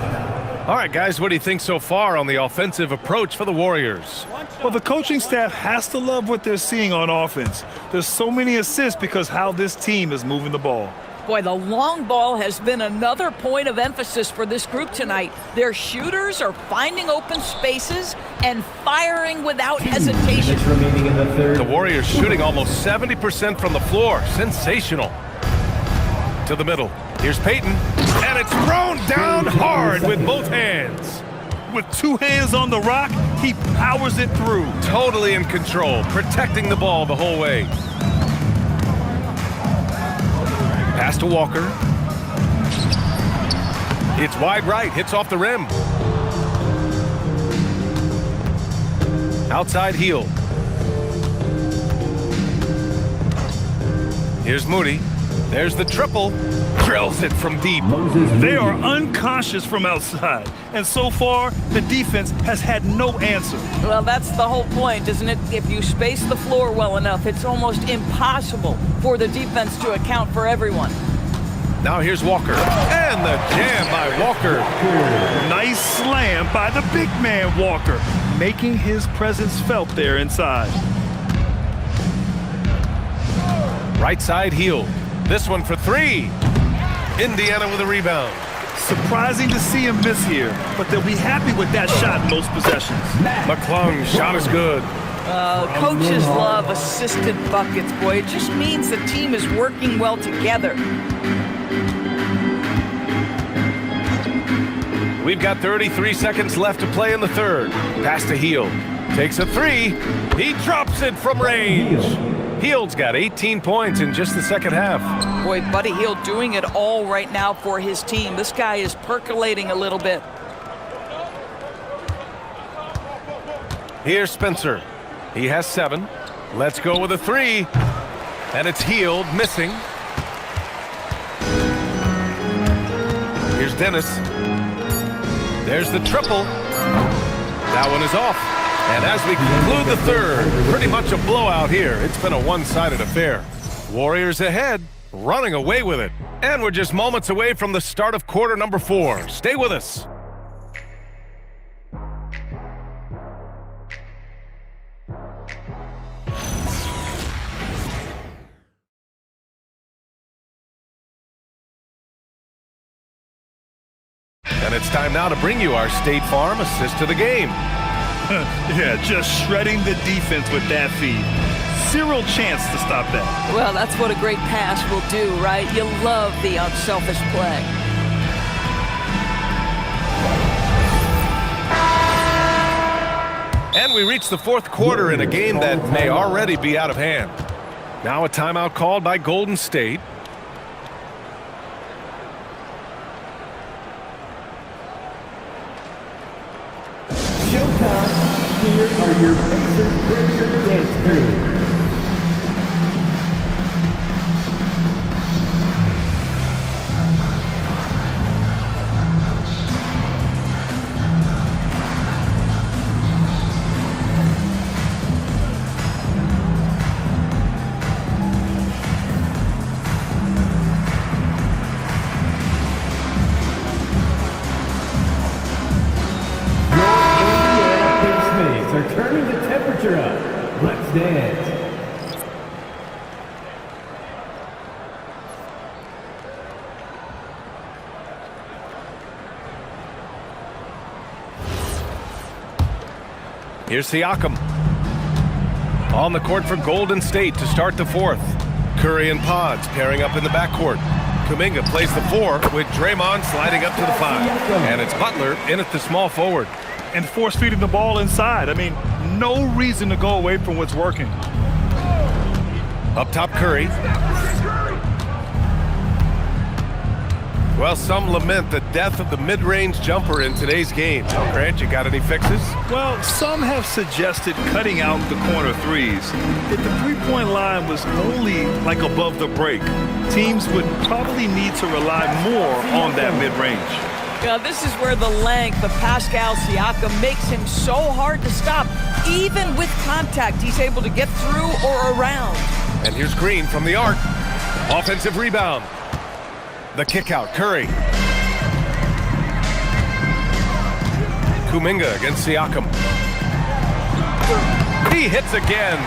All right, guys, what do you think so far on the offensive approach for the Warriors? Well, the coaching staff has to love what they're seeing on offense. There's so many assists because how this team is moving the ball. Boy, the long ball has been another point of emphasis for this group tonight. Their shooters are finding open spaces and firing without hesitation. Remaining in the third. The Warriors shooting almost 70% from the floor. Sensational. To the middle. Here's Peyton. And it's thrown down hard with both hands. With 2 hands on the rock, he powers it through. Totally in control, protecting the ball the whole way. Pass to Walker. It's wide right, hits off the rim. Outside Hield. Here's Moody. There's the triple. Drills it from deep. They are unconscious from outside. And so far, the defense has had no answer. Well, that's the whole point, isn't it? If you space the floor well enough, it's almost impossible for the defense to account for everyone. Now here's Walker. And the jam by Walker. Nice slam by the big man Walker, making his presence felt there inside. Right side Hield. This one for 3. Indiana with a rebound. Surprising to see him miss here, but they'll be happy with that shot in most possessions. McClung, shot is good. Coaches love assisted buckets, boy. It just means the team is working well together. We've got 33 seconds left to play in the third. Pass to Hield. Takes a three. He drops it from range. Hield's got 18 points in just the second half. Boy, Buddy Hield doing it all right now for his team. This guy is percolating a little bit. Here's Spencer. He has 7. Let's go with a 3. And it's Hield missing. Here's Dennis. There's the triple. That one is off. And as we conclude the third, pretty much a blowout here. It's been a one-sided affair. Warriors ahead, running away with it. And we're just moments away from the start of quarter number 4. Stay with us. And it's time now to bring you our State Farm assist to the game. Yeah, just shredding the defense with that feed. Zero chance to stop that. Well, that's what a great pass will do, right? You love the unselfish play. And we reach the fourth quarter in a game that may already be out of hand. Now a timeout called by Golden State. Here are your Pacers Picture Dance Crew. Are turning the temperature up. Let's dance. Here's Siakam. On the court for Golden State to start the fourth. Curry and Pods pairing up in the backcourt. Kuminga plays the 4 with Draymond sliding up to the 5. And it's Butler in at the small forward. And force-feeding the ball inside. I mean, no reason to go away from what's working. Up top, Curry. Well, some lament the death of the mid-range jumper in today's game. Grant, you got any fixes? Well, some have suggested cutting out the corner threes. If the three-point line was only like above the break, teams would probably need to rely more on that mid-range. Yeah, this is where the length of Pascal Siakam makes him so hard to stop. Even with contact, he's able to get through or around. And here's Green from the arc. Offensive rebound. The kick out, Curry. Kuminga against Siakam. He hits again.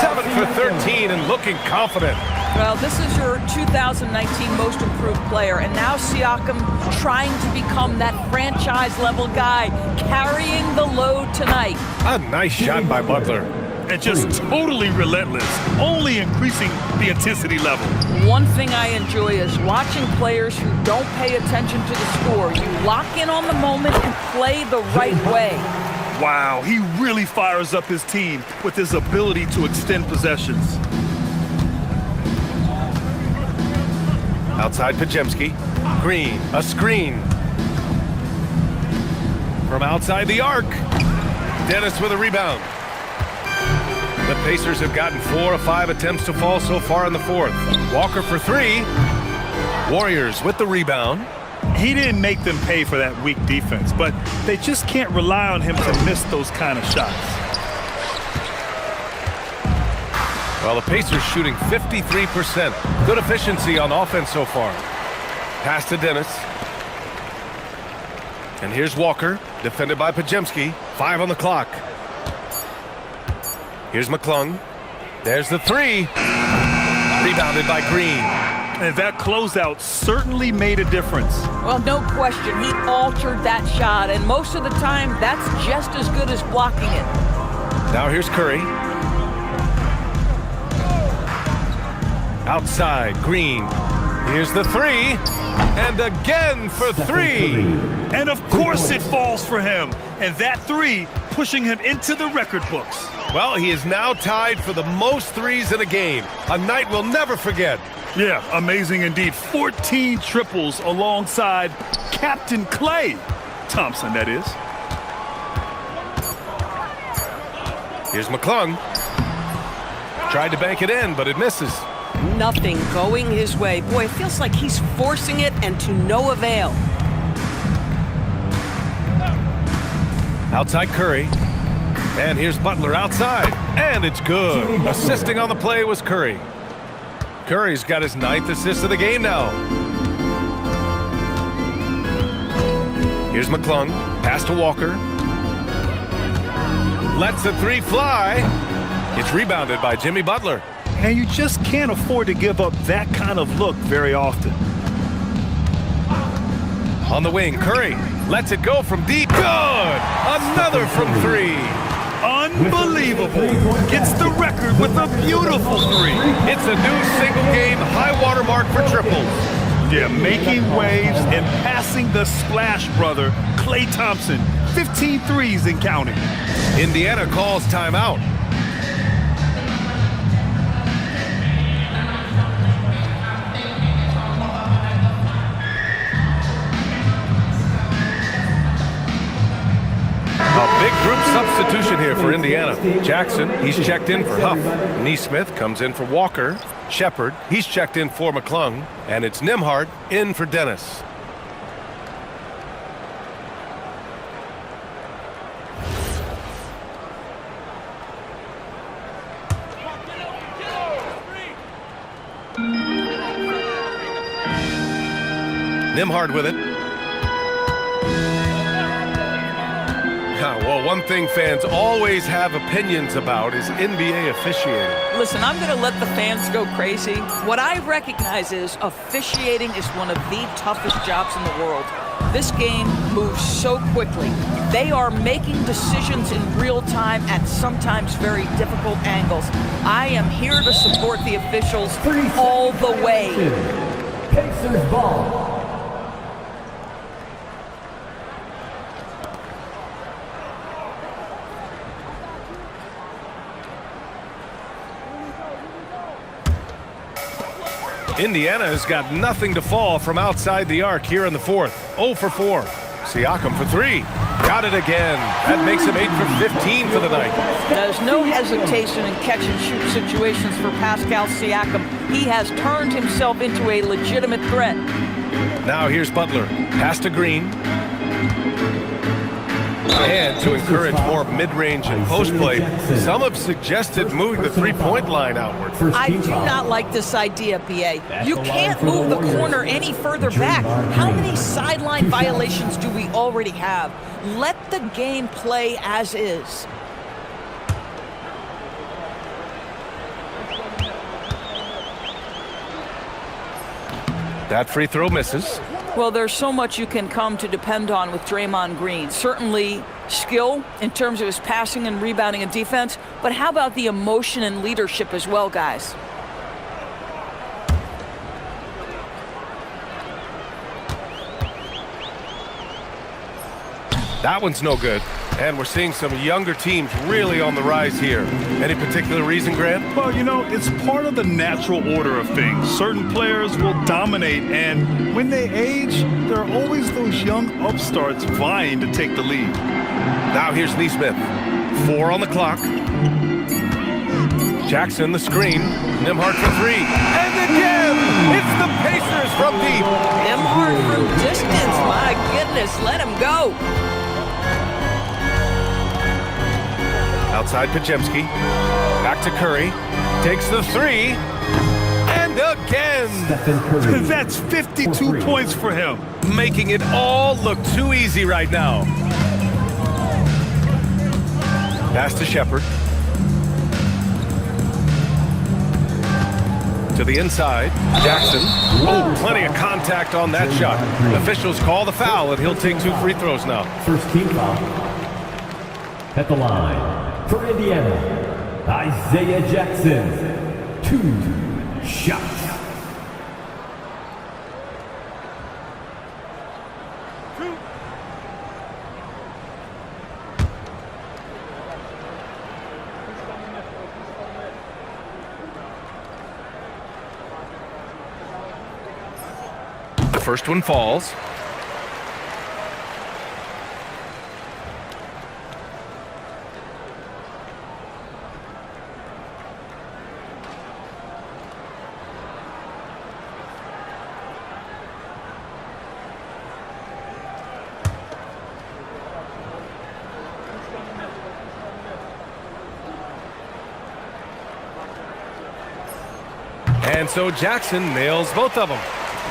7 for 13 and looking confident. Well, this is your 2019 most improved player, and now Siakam trying to become that franchise-level guy, carrying the load tonight. A nice shot by Butler. And just totally relentless, only increasing the intensity level. One thing I enjoy is watching players who don't pay attention to the score. You lock in on the moment and play the right way. Wow, he really fires up his team with his ability to extend possessions. Outside Pajemski. Green, a screen. From outside the arc. Dennis with a rebound. The Pacers have gotten 4 of 5 attempts to fall so far in the fourth. Walker for 3. Warriors with the rebound. He didn't make them pay for that weak defense, but they just can't rely on him to miss those kind of shots. Well, the Pacers shooting 53%. Good efficiency on offense so far. Pass to Dennis. And here's Walker, defended by Pajemski. 5 on the clock. Here's McClung. There's the 3. Rebounded by Green. And that closeout certainly made a difference. Well, no question, he altered that shot, and most of the time, that's just as good as blocking it. Now here's Curry. Outside, Green. Here's the three. And again for three. And of course it falls for him. And that three pushing him into the record books. Well, he is now tied for the most threes in a game. A night we'll never forget. Yeah, amazing indeed. 14 triples alongside Captain Klay Thompson, that is. Here's McClung. Tried to bank it in, but it misses. Nothing going his way. Boy, it feels like he's forcing it and to no avail. Outside Curry. And here's Butler outside. And it's good. Assisting on the play was Curry. Curry's got his 9th assist of the game now. Here's McClung. Pass to Walker. Lets the three fly. It's rebounded by Jimmy Butler. And you just can't afford to give up that kind of look very often. On the wing, Curry lets it go from deep. Good! Another from three. Unbelievable. Gets the record with a beautiful three. It's a new single-game high-water mark for triples. Yeah, making waves and passing the splash brother, Klay Thompson. 15 threes and counting. Indiana calls timeout. A big group substitution here for Indiana. Jackson, he's checked in for Huff. Neesmith comes in for Walker. Shepard, he's checked in for McClung. And it's Nembhard in for Dennis. Nembhard with it. Well, one thing fans always have opinions about is NBA officiating. Listen, I'm going to let the fans go crazy. What I recognize is officiating is one of the toughest jobs in the world. This game moves so quickly. They are making decisions in real time at sometimes very difficult angles. I am here to support the officials all the way. Pacers ball. Indiana has got nothing to fall from outside the arc here in the fourth. 0 for 4. Siakam for three. Got it again. That makes him 8 for 15 for the night. There's no hesitation in catch-and-shoot situations for Pascal Siakam. He has turned himself into a legitimate threat. Now here's Butler. Pass to Green. And to encourage more mid-range and post play, some have suggested moving the three-point line outward. I do not like this idea, BA. You can't move the corner any further back. How many sideline violations do we already have? Let the game play as is. That free throw misses. Well, there's so much you can come to depend on with Draymond Green. Certainly skill in terms of his passing and rebounding and defense, but how about the emotion and leadership as well, guys? That one's no good. And we're seeing some younger teams really on the rise here. Any particular reason, Grant? Well, you know, it's part of the natural order of things. Certain players will dominate, and when they age, there are always those young upstarts vying to take the lead. Now here's Neesmith. 4 on the clock. Jackson, the screen. Nembhard for three. And again! It's the Pacers from deep. Nembhard from distance. My goodness, let him go. Outside Podziemski. Back to Curry. Takes the three. And again! That's 52 points for him. Making it all look too easy right now. Pass to Shepard. To the inside. Jackson. Oh, plenty of contact on that shot. Officials call the foul, and he'll take 2 free throws now. First team foul. At the line. For Indiana, Isaiah Jackson, 2 shots. first one falls. And so Jackson nails both of them.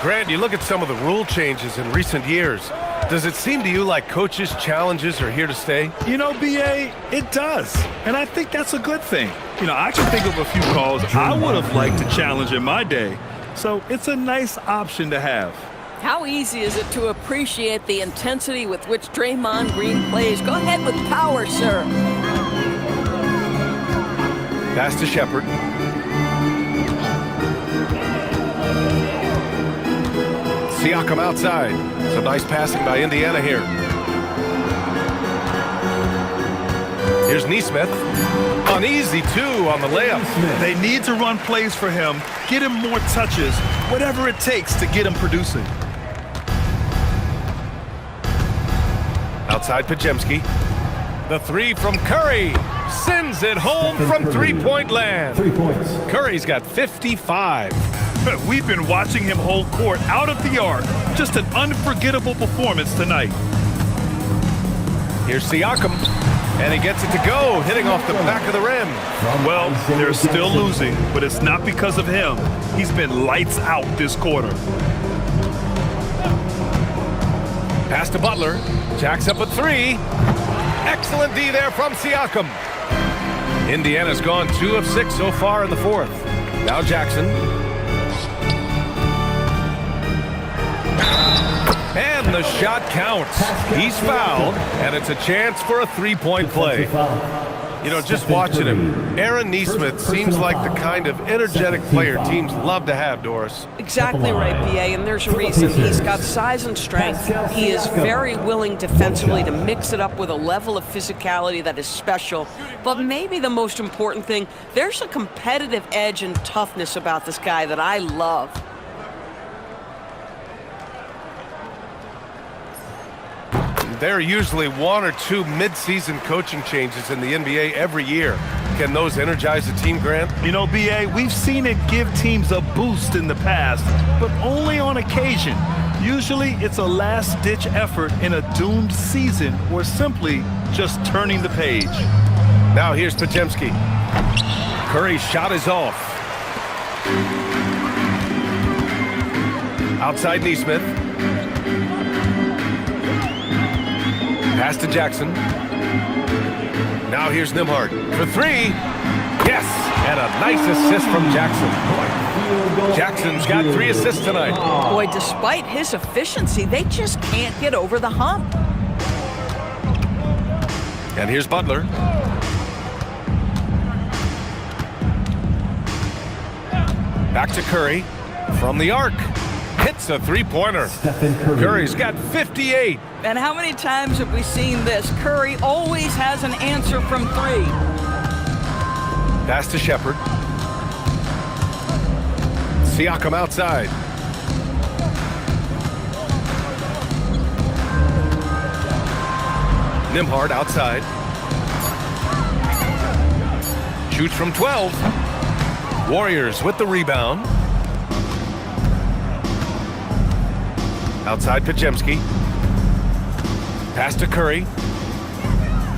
Grant, you look at some of the rule changes in recent years. Does it seem to you like coaches' challenges are here to stay? You know, BA, it does. And I think that's a good thing. You know, I can think of a few calls I would have liked to challenge in my day. So it's a nice option to have. How easy is it to appreciate the intensity with which Draymond Green plays? Go ahead with power, sir. Pass to Shepard. Siakam outside. Some nice passing by Indiana here. Here's Nesmith. An easy two on the layup. They need to run plays for him, get him more touches, whatever it takes to get him producing. Outside Pajemski. The three from Curry. Sends it home from three-point land. 3 points. Curry's got 55. We've been watching him hold court out of the arc. Just an unforgettable performance tonight. Here's Siakam, and he gets it to go, hitting off the back of the rim. Well, they're still losing, but it's not because of him. He's been lights out this quarter. Pass to Butler. Jacks up a three. Excellent D there from Siakam. Indiana's gone 2 of 6 so far in the fourth. Now Jackson. And the shot counts. He's fouled, and it's a chance for a three-point play. You know, just watching him, Aaron Nesmith seems like the kind of energetic player teams love to have, Doris. Exactly right, BA, and there's a reason. He's got size and strength. He is very willing defensively to mix it up with a level of physicality that is special. But maybe the most important thing, there's a competitive edge and toughness about this guy that I love. There are usually 1 or 2 mid-season coaching changes in the NBA every year. Can those energize a team, Grant? You know, BA, we've seen it give teams a boost in the past, but only on occasion. Usually it's a last-ditch effort in a doomed season or simply just turning the page. Now here's Pajemski. Curry's shot is off. Outside Nesmith. Pass to Jackson. Now here's Nembhard for three. Yes, and a nice assist from Jackson. Jackson's got 3 assists tonight. Boy, despite his efficiency, they just can't get over the hump. And here's Butler. Back to Curry from the arc. Hits a three-pointer. Curry's got 58. And how many times have we seen this? Curry always has an answer from 3. Pass to Shepard. Siakam outside. Nembhard outside. Shoots from 12. Warriors with the rebound. Outside Pajemski. Pass to Curry.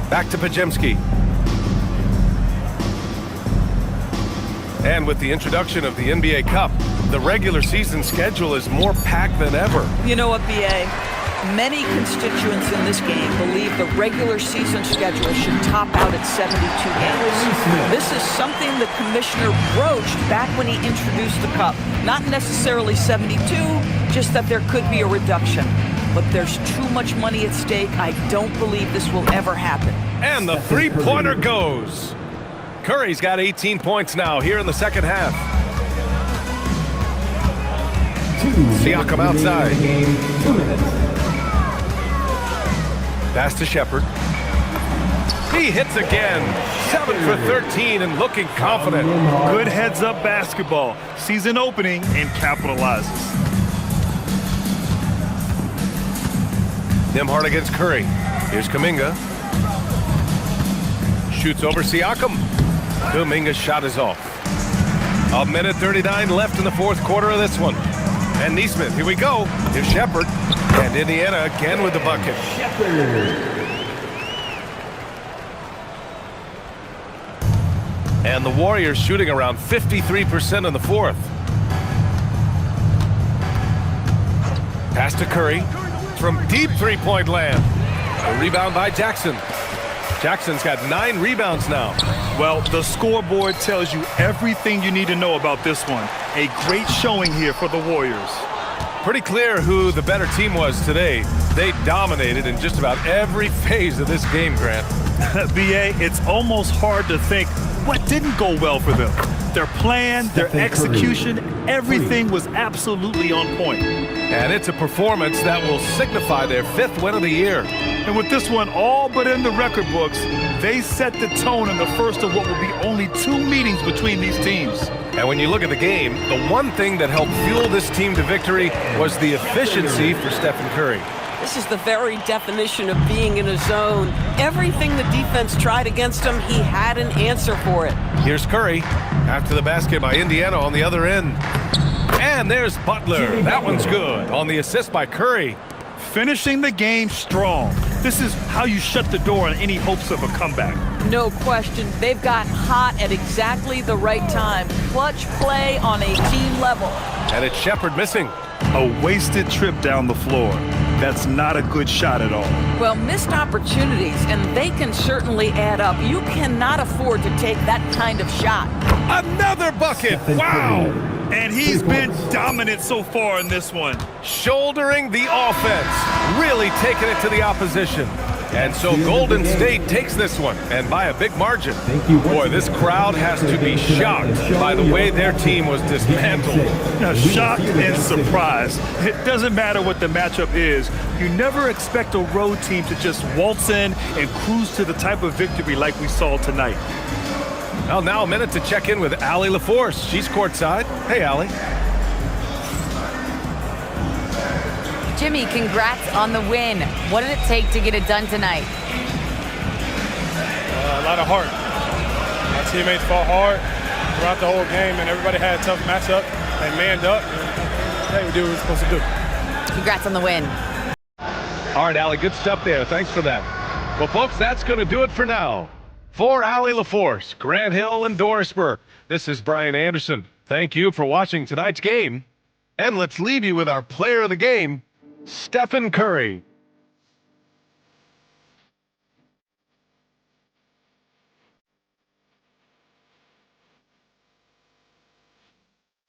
Back to Pajemski. And with the introduction of the NBA Cup, the regular season schedule is more packed than ever. You know what, BA? Many constituents in this game believe the regular season schedule should top out at 72 games. This is something the commissioner broached back when he introduced the Cup. Not necessarily 72, just that there could be a reduction. But there's too much money at stake. I don't believe this will ever happen. And the three-pointer goes. Curry's got 18 points now here in the second half. Siakam outside. 2 minutes. Pass to Shepard. He hits again. 7 for 13 and looking confident. Good heads-up basketball. Season opening and capitalizes. Nimhart against Curry. Here's Kuminga. Shoots over Siakam. Kuminga's shot is off. 1:39 left in the fourth quarter of this one. And Neesmith, here we go. Here's Shepard. And Indiana again with the bucket. And the Warriors shooting around 53% in the fourth. Pass to Curry from deep three-point land. A rebound by Jackson. Jackson's got 9 rebounds now. Well, the scoreboard tells you everything you need to know about this one. A great showing here for the Warriors. Pretty clear who the better team was today. They dominated in just about every phase of this game, Grant. BA, it's almost hard to think what didn't go well for them. Their plan, their execution, everything was absolutely on point. And it's a performance that will signify their 5th win of the year. And with this one all but in the record books, they set the tone in the first of what will be only 2 meetings between these teams. And when you look at the game, the one thing that helped fuel this team to victory was the efficiency for Stephen Curry. This is the very definition of being in a zone. Everything the defense tried against him, he had an answer for it. Here's Curry after the basket by Indiana on the other end. And there's Butler. That one's good on the assist by Curry. Finishing the game strong. This is how you shut the door on any hopes of a comeback. No question. They've got hot at exactly the right time. Clutch play on a team level. And it's Shepard missing. A wasted trip down the floor. That's not a good shot at all. Well, missed opportunities, and they can certainly add up. You cannot afford to take that kind of shot. Another bucket. Wow. And he's been dominant so far in this one. Shouldering the offense. Really taking it to the opposition. And so Golden State takes this one, and by a big margin. Boy, this crowd has to be shocked by the way their team was dismantled. Now, shocked and surprised. It doesn't matter what the matchup is. You never expect a road team to just waltz in and cruise to the type of victory like we saw tonight. Well, now a minute to check in with Allie LaForce. She's courtside. Hey, Allie. Jimmy, congrats on the win. What did it take to get it done tonight? A lot of heart. My teammates fought hard throughout the whole game, and everybody had a tough matchup. They manned up, and we did what we were supposed to do. Congrats on the win. All right, Allie, good stuff there. Thanks for that. Well, folks, that's going to do it for now. For Allie LaForce, Grant Hill, and Doris Burke, this is Brian Anderson. Thank you for watching tonight's game. And let's leave you with our player of the game, Stephen Curry.